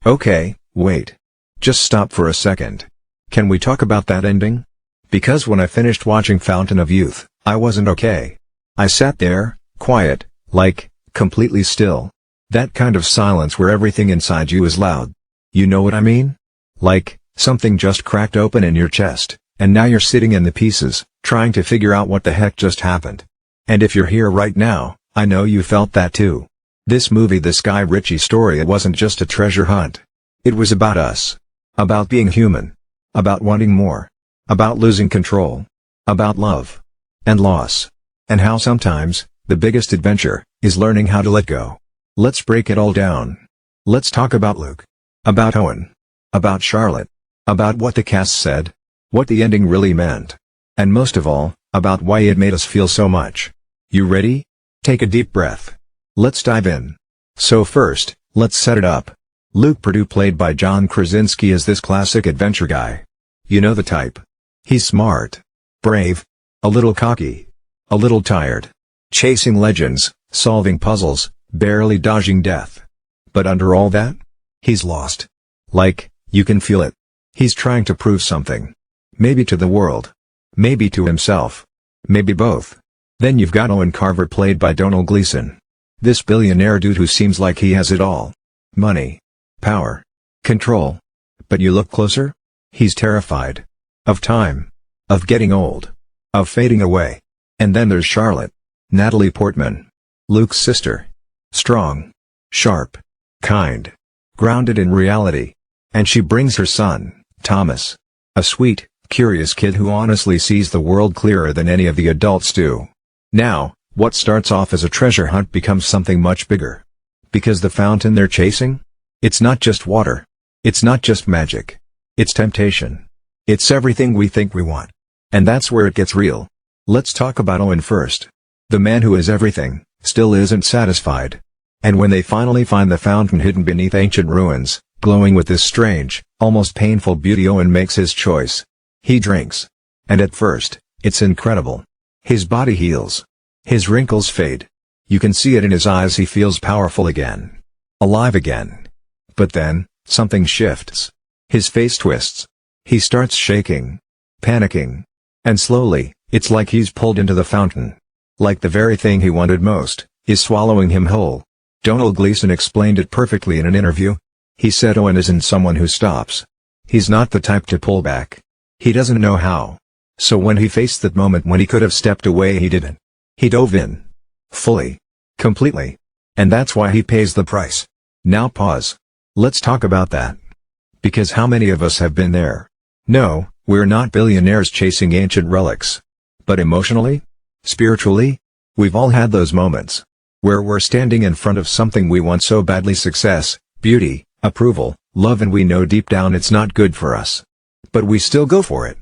Okay, wait. Just stop for a second. Can we talk about that ending? Because when I finished watching Fountain of Youth, I wasn't okay. I sat there, quiet, like, completely still. That kind of silence where everything inside you is loud. You know what I mean? Like, something just cracked open in your chest, and now you're sitting in the pieces, trying to figure out what the heck just happened. And if you're here right now, I know you felt that too. This movie, this Guy Ritchie story, it wasn't just a treasure hunt. It was about us. About being human. About wanting more. About losing control. About love. And loss. And how sometimes, the biggest adventure, is learning how to let go. Let's break it all down. Let's talk about Luke. About Owen. About Charlotte. About what the cast said. What the ending really meant. And most of all, about why it made us feel so much. You ready? Take a deep breath. Let's dive in. So first, let's set it up. Luke Perdue, played by John Krasinski, is this classic adventure guy. You know the type. He's smart. Brave. A little cocky. A little tired. Chasing legends, solving puzzles, barely dodging death. But under all that, he's lost. Like, you can feel it. He's trying to prove something. Maybe to the world. Maybe to himself. Maybe both. Then you've got Owen Carver, played by Domhnall Gleeson. This billionaire dude who seems like he has it all. Money. Power. Control. But you look closer? He's terrified. Of time. Of getting old. Of fading away. And then there's Charlotte. Natalie Portman. Luke's sister. Strong. Sharp. Kind. Grounded in reality. And she brings her son, Thomas. A sweet, curious kid who honestly sees the world clearer than any of the adults do. Now, what starts off as a treasure hunt becomes something much bigger. Because the fountain they're chasing? It's not just water. It's not just magic. It's temptation. It's everything we think we want. And that's where it gets real. Let's talk about Owen first. The man who is everything, still isn't satisfied. And when they finally find the fountain hidden beneath ancient ruins, glowing with this strange, almost painful beauty, Owen makes his choice. He drinks. And at first, it's incredible. His body heals. His wrinkles fade. You can see it in his eyes. He feels powerful again. Alive again. But then, something shifts. His face twists. He starts shaking. Panicking. And slowly, it's like he's pulled into the fountain. Like the very thing he wanted most, is swallowing him whole. Domhnall Gleeson explained it perfectly in an interview. He said Owen isn't someone who stops. He's not the type to pull back. He doesn't know how. So when he faced that moment when he could have stepped away, he didn't. He dove in. Fully. Completely. And that's why he pays the price. Now pause. Let's talk about that. Because how many of us have been there? No, we're not billionaires chasing ancient relics. But emotionally? Spiritually? We've all had those moments. Where we're standing in front of something we want so badly: success, beauty, approval, love, and we know deep down it's not good for us. But we still go for it.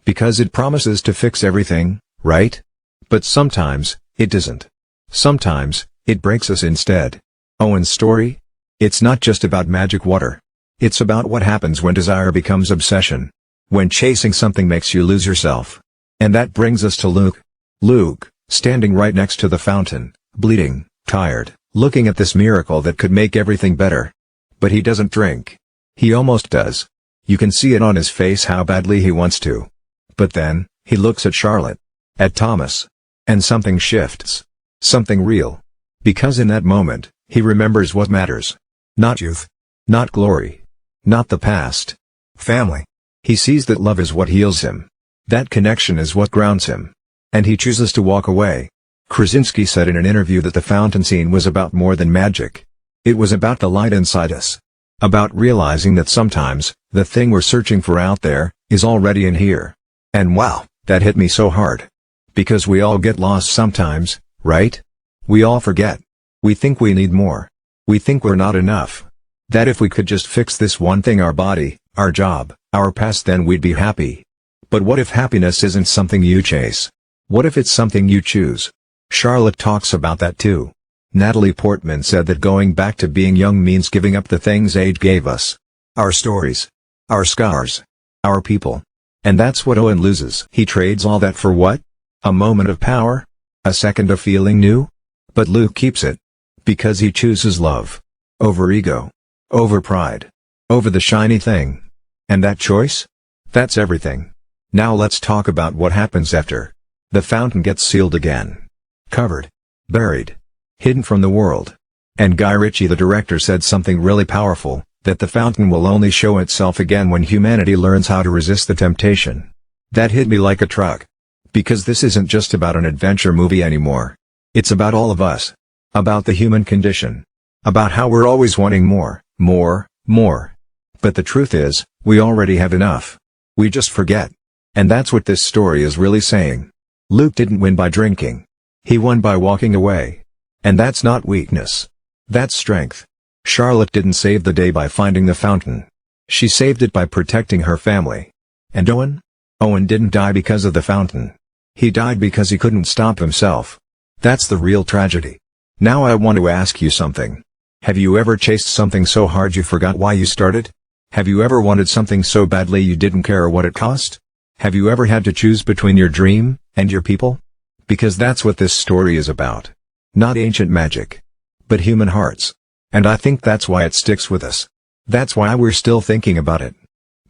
Because it promises to fix everything, right? But sometimes, it doesn't. Sometimes, it breaks us instead. Owen's story? It's not just about magic water. It's about what happens when desire becomes obsession. When chasing something makes you lose yourself. And that brings us to Luke. Luke, standing right next to the fountain, bleeding, tired, looking at this miracle that could make everything better. But he doesn't drink. He almost does. You can see it on his face how badly he wants to. But then, he looks at Charlotte. At Thomas. And something shifts. Something real. Because in that moment, he remembers what matters. Not youth. Not glory. Not the past. Family. He sees that love is what heals him. That connection is what grounds him. And he chooses to walk away. Krasinski said in an interview that the fountain scene was about more than magic. It was about the light inside us. About realizing that sometimes, the thing we're searching for out there, is already in here. And wow, that hit me so hard. Because we all get lost sometimes, right? We all forget. We think we need more. We think we're not enough. That if we could just fix this one thing, our body, our job, our past, then we'd be happy. But what if happiness isn't something you chase? What if it's something you choose? Charlotte talks about that too. Natalie Portman said that going back to being young means giving up the things age gave us. Our stories. Our scars. Our people. And that's what Owen loses. He trades all that for what? A moment of power? A second of feeling new? But Luke keeps it. Because he chooses love. Over ego. Over pride. over the shiny thing. And that choice? That's everything. Now let's talk about what happens after. The fountain gets sealed again. Covered. Buried. Hidden from the world. And Guy Ritchie, the director, said something really powerful, that the fountain will only show itself again when humanity learns how to resist the temptation. That hit me like a truck. Because this isn't just about an adventure movie anymore. It's about all of us. About the human condition. About how we're always wanting more, more, more. But the truth is, we already have enough. We just forget. And that's what this story is really saying. Luke didn't win by drinking. He won by walking away. And that's not weakness. That's strength. Charlotte didn't save the day by finding the fountain. She saved it by protecting her family. And Owen? Owen didn't die because of the fountain. He died because he couldn't stop himself. That's the real tragedy. Now I want to ask you something. Have you ever chased something so hard you forgot why you started? Have you ever wanted something so badly you didn't care what it cost? Have you ever had to choose between your dream and your people? Because that's what this story is about. Not ancient magic. But human hearts. And I think that's why it sticks with us. That's why we're still thinking about it.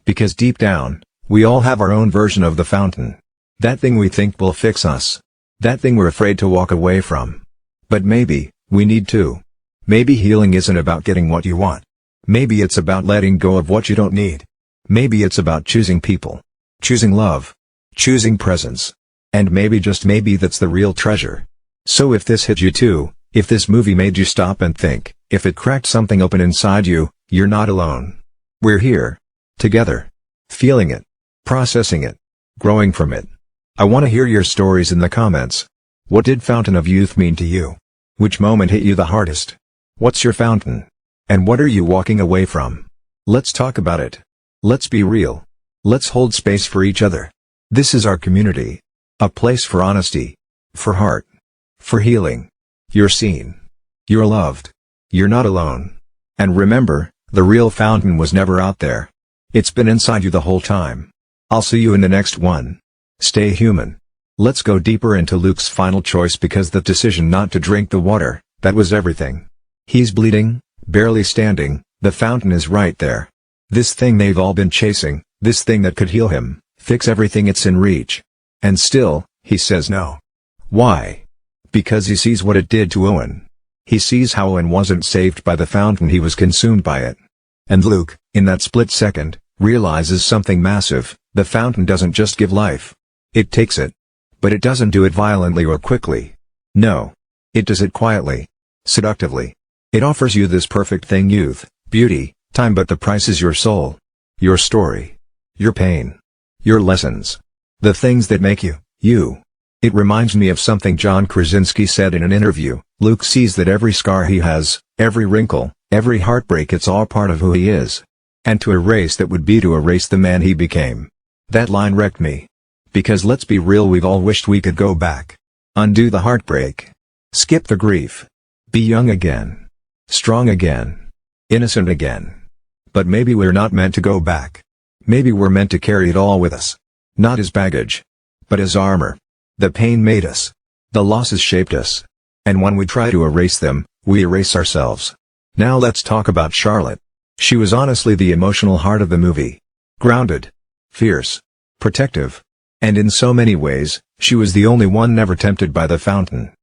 Because deep down, we all have our own version of the fountain. That thing we think will fix us. That thing we're afraid to walk away from. But maybe, we need to. Maybe healing isn't about getting what you want. Maybe it's about letting go of what you don't need. Maybe it's about choosing people. Choosing love. Choosing presence. And maybe, just maybe, that's the real treasure. So if this hit you too, if this movie made you stop and think, if it cracked something open inside you, you're not alone. We're here. Together. Feeling it. Processing it. Growing from it. I want to hear your stories in the comments. What did Fountain of Youth mean to you? Which moment hit you the hardest? What's your fountain? And what are you walking away from? Let's talk about it. Let's be real. Let's hold space for each other. This is our community. A place for honesty. For heart. For healing. You're seen. You're loved. You're not alone. And remember, the real fountain was never out there. It's been inside you the whole time. I'll see you in the next one. Stay human. Let's go deeper into Luke's final choice, because the decision not to drink the water, that was everything. He's bleeding, barely standing, the fountain is right there. This thing they've all been chasing, this thing that could heal him, fix everything, it's in reach. And still, he says no. Why? Because he sees what it did to Owen. He sees how Owen wasn't saved by the fountain, he was consumed by it. And Luke, in that split second, realizes something massive: the fountain doesn't just give life. It takes it. But it doesn't do it violently or quickly. No. It does it quietly. Seductively. It offers you this perfect thing: youth, beauty, time, but the price is your soul. Your story. Your pain. Your lessons. The things that make you, you. It reminds me of something John Krasinski said in an interview. Luke sees that every scar he has, every wrinkle, every heartbreak, it's all part of who he is. And to erase that would be to erase the man he became. That line wrecked me. Because let's be real, we've all wished we could go back. Undo the heartbreak. Skip the grief. Be young again. Strong again. Innocent again. But maybe we're not meant to go back. Maybe we're meant to carry it all with us. Not as baggage. But as armor. The pain made us. The losses shaped us. And when we try to erase them, we erase ourselves. Now let's talk about Charlotte. She was honestly the emotional heart of the movie. Grounded. Fierce. Protective. And in so many ways, she was the only one never tempted by the fountain.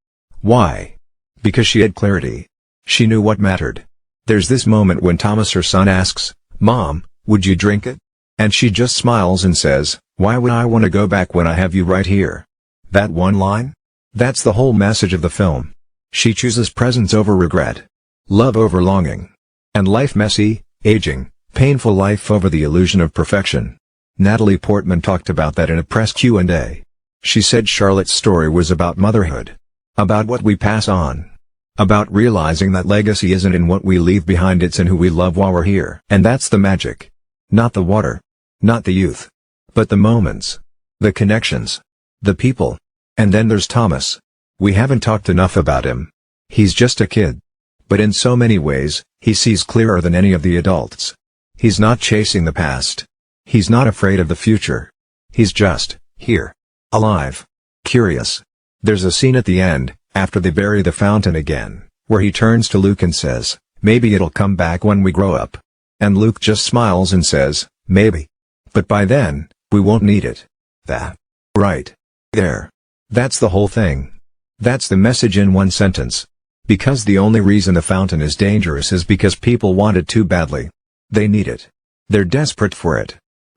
Why? Because she had clarity. She knew what mattered. There's this moment when Thomas, her son, asks, "Mom, would you drink it?" And she just smiles and says, "Why would I want to go back when I have you right here?" That one line? That's the whole message of the film. She chooses presence over regret. Love over longing. And life, messy, aging, painful life, over the illusion of perfection. Natalie Portman talked about that in a press Q&A. She said Charlotte's story was about motherhood. About what we pass on. About realizing that legacy isn't in what we leave behind, it's in who we love while we're here. And that's the magic. Not the water. Not the youth. But the moments. The connections. The people. And then there's Thomas. We haven't talked enough about him. He's just a kid. But in so many ways, he sees clearer than any of the adults. He's not chasing the past. He's not afraid of the future. He's just here. Alive. Curious. There's a scene at the end, after they bury the fountain again, where he turns to Luke and says, "Maybe it'll come back when we grow up." And Luke just smiles and says, maybe. But by then, we won't need it. That. Right. There. That's the whole thing. That's the message in one sentence. Because the only reason the fountain is dangerous is because people want it too badly. They need it. They're desperate for it.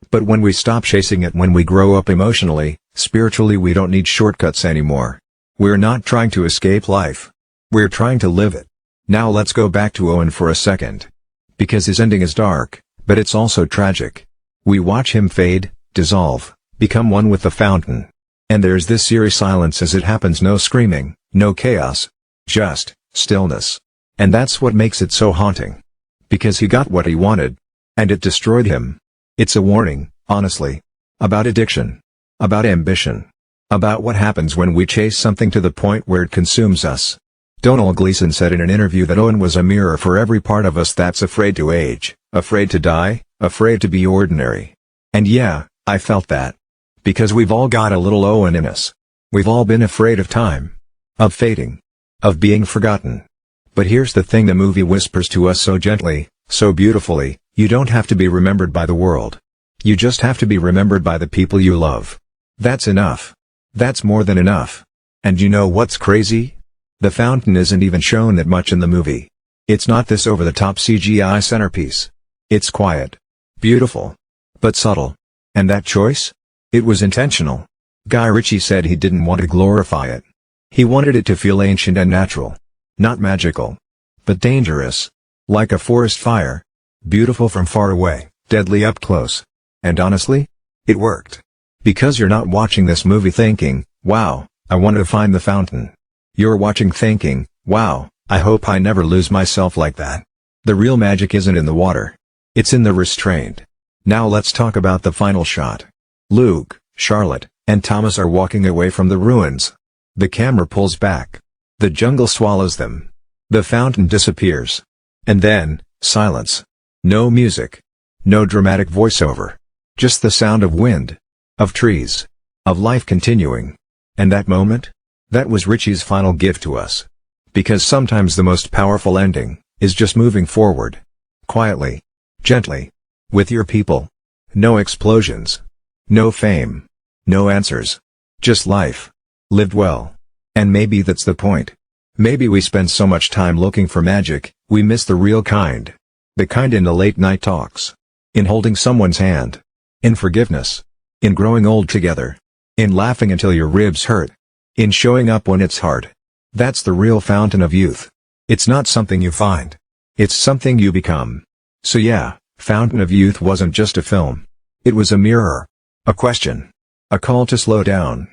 But when we stop chasing it, when we grow up emotionally, spiritually, we don't need shortcuts anymore. We're not trying to escape life. We're trying to live it. Now let's go back to Owen for a second. Because his ending is dark, but it's also tragic. We watch him fade, dissolve, become one with the fountain. And there's this eerie silence as it happens, no screaming, no chaos. Just stillness. And that's what makes it so haunting. Because he got what he wanted. And it destroyed him. It's a warning, honestly. About addiction. About ambition. About what happens when we chase something to the point where it consumes us. Domhnall Gleeson said in an interview that Owen was a mirror for every part of us that's afraid to age, afraid to die, afraid to be ordinary. And yeah, I felt that. Because we've all got a little Owen in us. We've all been afraid of time. Of fading. Of being forgotten. But here's the thing, the movie whispers to us so gently, so beautifully, you don't have to be remembered by the world. You just have to be remembered by the people you love. That's enough. That's more than enough. And you know what's crazy? The fountain isn't even shown that much in the movie. It's not this over-the-top CGI centerpiece. It's quiet. Beautiful. But subtle. And that choice? It was intentional. Guy Ritchie said he didn't want to glorify it. He wanted it to feel ancient and natural. Not magical. But dangerous. Like a forest fire. Beautiful from far away, deadly up close. And honestly? It worked. Because you're not watching this movie thinking, wow, I want to find the fountain. You're watching thinking, wow, I hope I never lose myself like that. The real magic isn't in the water. It's in the restraint. Now let's talk about the final shot. Luke, Charlotte, and Thomas are walking away from the ruins. The camera pulls back. The jungle swallows them. The fountain disappears. And then, silence. No music. No dramatic voiceover. Just the sound of wind. Of trees. Of life continuing. And that moment? That was Ritchie's final gift to us. Because sometimes the most powerful ending is just moving forward. Quietly. Gently. With your people. No explosions. No fame. No answers. Just life. Lived well. And maybe that's the point. Maybe we spend so much time looking for magic, we miss the real kind. The kind in the late night talks. In holding someone's hand. In forgiveness. In growing old together. In laughing until your ribs hurt. In showing up when it's hard. That's the real fountain of youth. It's not something you find. It's something you become. So yeah, Fountain of Youth wasn't just a film. It was a mirror. A question. A call to slow down.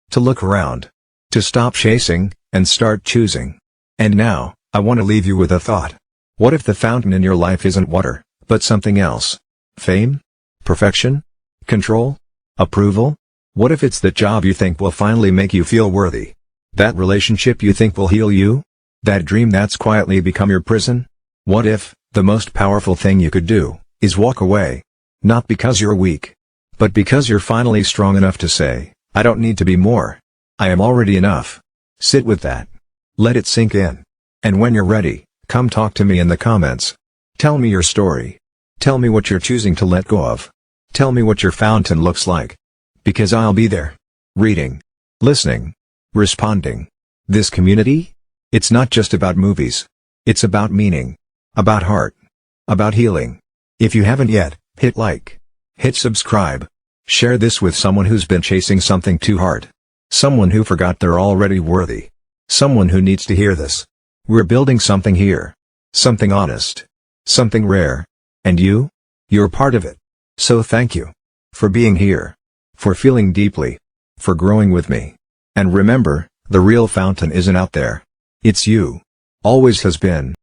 To look around. To stop chasing, and start choosing. And now, I want to leave you with a thought. What if the fountain in your life isn't water, but something else? Fame? Perfection? Control? Approval? What if it's that job you think will finally make you feel worthy? That relationship you think will heal you? That dream that's quietly become your prison? What if, the most powerful thing you could do, is walk away? Not because you're weak. But because you're finally strong enough to say, I don't need to be more. I am already enough. Sit with that. Let it sink in. And when you're ready, come talk to me in the comments. Tell me your story. Tell me what you're choosing to let go of. Tell me what your fountain looks like. Because I'll be there. Reading. Listening. Responding. This community? It's not just about movies. It's about meaning. About heart. About healing. If you haven't yet, hit like. Hit subscribe. Share this with someone who's been chasing something too hard. Someone who forgot they're already worthy. Someone who needs to hear this. We're building something here. Something honest. Something rare. And you? You're part of it. So thank you. For being here. For feeling deeply. For growing with me. And remember, the real fountain isn't out there. It's you. Always has been.